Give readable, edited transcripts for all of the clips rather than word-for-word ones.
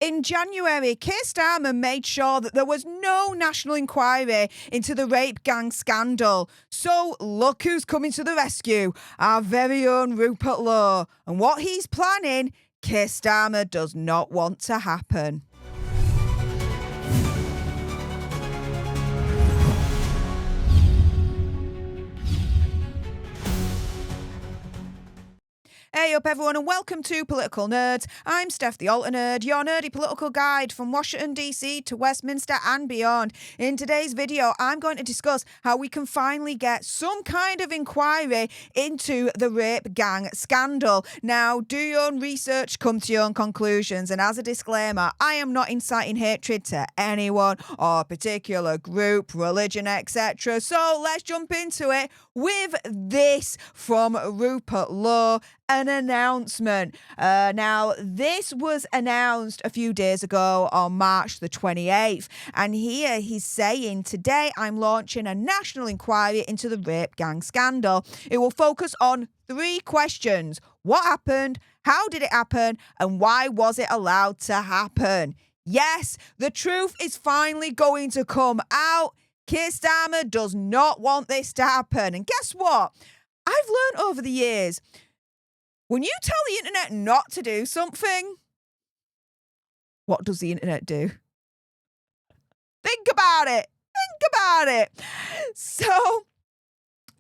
In January, Keir Starmer made sure that there was no national inquiry into the rape gang scandal. So look who's coming to the rescue, our very own Rupert Lowe. And what he's planning, Keir Starmer does not want to happen. Hey up everyone and welcome to Political Nerds. I'm Steph the Alter Nerd, your nerdy political guide from Washington DC to Westminster and beyond. In today's video, I'm going to discuss how we can finally get some kind of inquiry into the rape gang scandal. Now, do your own research, come to your own conclusions, and as a disclaimer, I am not inciting hatred to anyone or a particular group, religion, etc. So let's jump into it with this from Rupert Lowe. An announcement. Now, this was announced a few days ago on March the 28th. And here he's saying, today I'm launching a national inquiry into the rape gang scandal. It will focus on 3 questions. What happened? How did it happen? And why was it allowed to happen? Yes, the truth is finally going to come out. Keir Starmer does not want this to happen. And guess what? I've learned over the years, when you tell the internet not to do something, what does the internet do? Think about it. Think about it. So,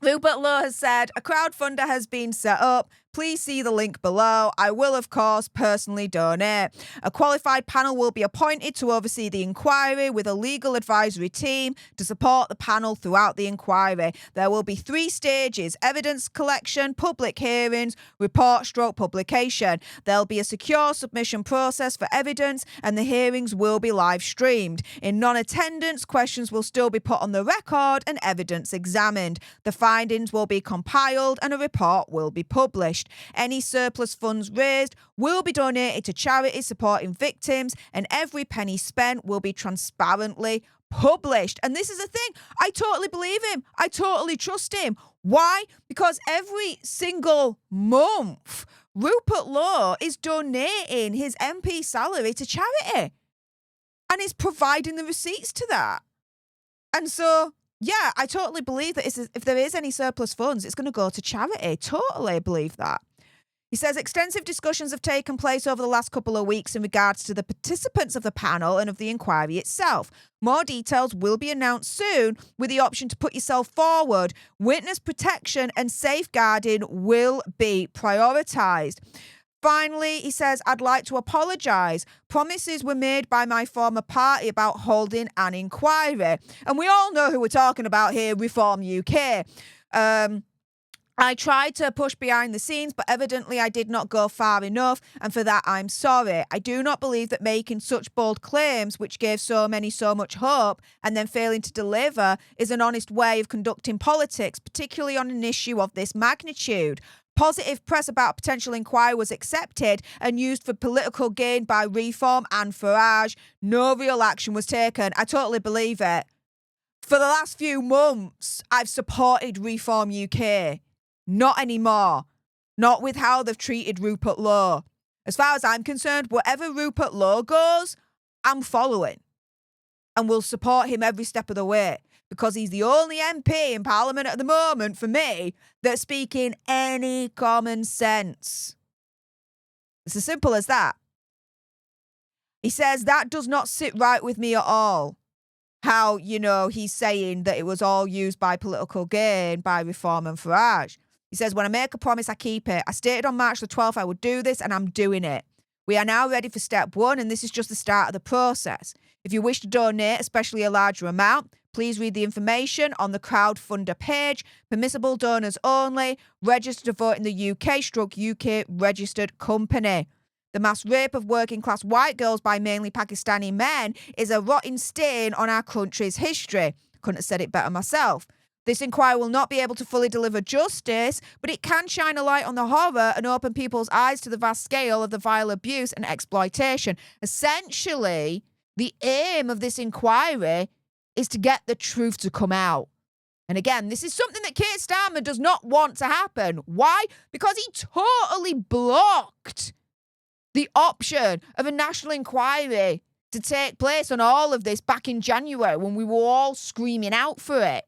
Rupert Lowe has said, a crowdfunder has been set up. Please see the link below. I will, of course, personally donate. A qualified panel will be appointed to oversee the inquiry with a legal advisory team to support the panel throughout the inquiry. There will be 3 stages: evidence collection, public hearings, report/publication. There'll be a secure submission process for evidence and the hearings will be live streamed. In non-attendance, questions will still be put on the record and evidence examined. The findings will be compiled and a report will be published. Any surplus funds raised will be donated to charities supporting victims, and every penny spent will be transparently published. And this is the thing. I totally believe him. I totally trust him. Why? Because every single month, Rupert Lowe is donating his MP salary to charity and is providing the receipts to that. And so, yeah, I totally believe that if there is any surplus funds, it's going to go to charity. Totally believe that. He says extensive discussions have taken place over the last couple of weeks in regards to the participants of the panel and of the inquiry itself. More details will be announced soon, with the option to put yourself forward. Witness protection and safeguarding will be prioritised. Finally, he says, I'd like to apologise. Promises were made by my former party about holding an inquiry. And we all know who we're talking about here, Reform UK. I tried to push behind the scenes, but evidently I did not go far enough, and for that I'm sorry. I do not believe that making such bold claims, which gave so many so much hope, and then failing to deliver, is an honest way of conducting politics, particularly on an issue of this magnitude. Positive press about a potential inquiry was accepted and used for political gain by Reform and Farage. No real action was taken. I totally believe it. For the last few months, I've supported Reform UK. Not anymore. Not with how they've treated Rupert Lowe. As far as I'm concerned, wherever Rupert Lowe goes, I'm following. And will support him every step of the way. Because he's the only MP in Parliament at the moment, for me, that's speaking any common sense. It's as simple as that. He says that does not sit right with me at all. How, he's saying that it was all used by political gain by Reform and Farage. He says, when I make a promise, I keep it. I stated on March the 12th I would do this, and I'm doing it. We are now ready for step 1, and this is just the start of the process. If you wish to donate, especially a larger amount, please read the information on the crowdfunder page. Permissible donors only. Register to vote in the UK registered company. The mass rape of working class white girls by mainly Pakistani men is a rotten stain on our country's history. Couldn't have said it better myself. This inquiry will not be able to fully deliver justice, but it can shine a light on the horror and open people's eyes to the vast scale of the vile abuse and exploitation. Essentially, the aim of this inquiry is to get the truth to come out. And again, this is something that Keir Starmer does not want to happen. Why? Because he totally blocked the option of a national inquiry to take place on all of this back in January when we were all screaming out for it.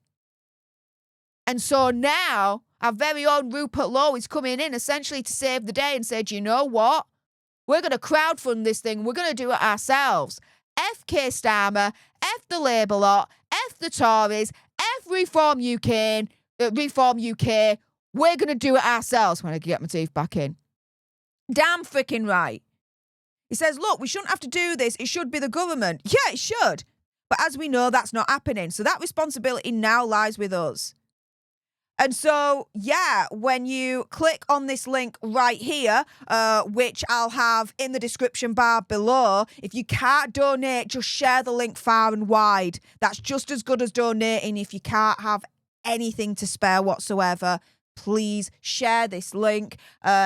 And so now our very own Rupert Lowe is coming in essentially to save the day and say, do you know what? We're going to crowdfund this thing. We're going to do it ourselves. F Keir Starmer, F the Labour lot, F the Tories, F Reform UK. We're going to do it ourselves when I get my teeth back in. Damn freaking right. He says, look, we shouldn't have to do this. It should be the government. Yeah, it should. But as we know, that's not happening. So that responsibility now lies with us. And so, yeah, when you click on this link right here, which I'll have in the description bar below, if you can't donate, just share the link far and wide. That's just as good as donating if you can't have anything to spare whatsoever. Please share this link.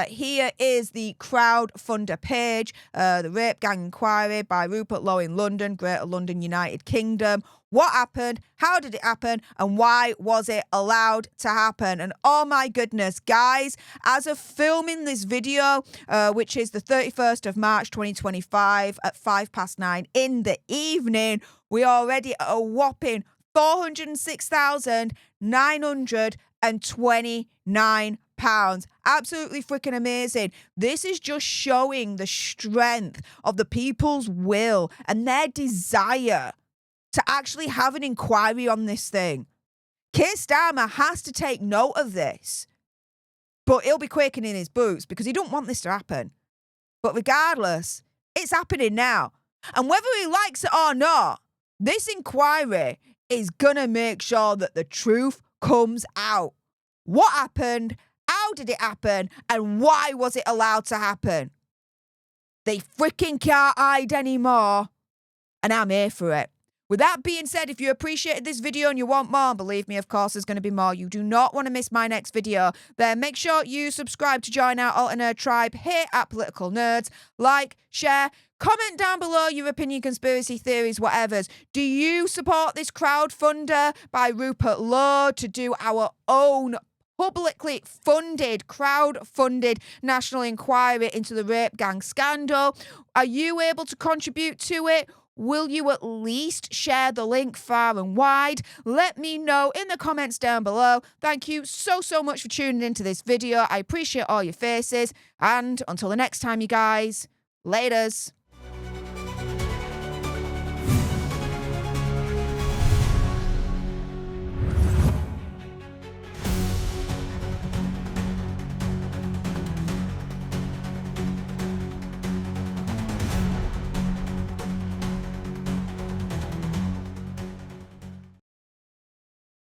Here is the crowdfunder page, the Rape Gang Inquiry by Rupert Lowe in London, Greater London, United Kingdom. What happened? How did it happen? And why was it allowed to happen? And oh my goodness, guys, as of filming this video, which is the 31st of March 2025 at 9:05 in the evening, we are already at a whopping £406,929. Absolutely freaking amazing. This is just showing the strength of the people's will and their desire to actually have an inquiry on this thing. Keir Starmer has to take note of this, but he'll be quaking in his boots because he don't want this to happen. But regardless, it's happening now. And whether he likes it or not, this inquiry is going to make sure that the truth comes out. What happened? How did it happen? And why was it allowed to happen? They freaking can't hide anymore. And I'm here for it. With that being said, if you appreciated this video and you want more, believe me, of course, there's going to be more. You do not want to miss my next video. Then make sure you subscribe to join our Alt Nerd tribe here at Political Nerds. Like, share, comment down below your opinion, conspiracy theories, whatevers. Do you support this crowdfunder by Rupert Lowe to do our own publicly funded, crowd-funded national inquiry into the rape gang scandal? Are you able to contribute to it? Will you at least share the link far and wide? Let me know in the comments down below. Thank you so much for tuning into this video. I appreciate all your faces. And until the next time, you guys, laters.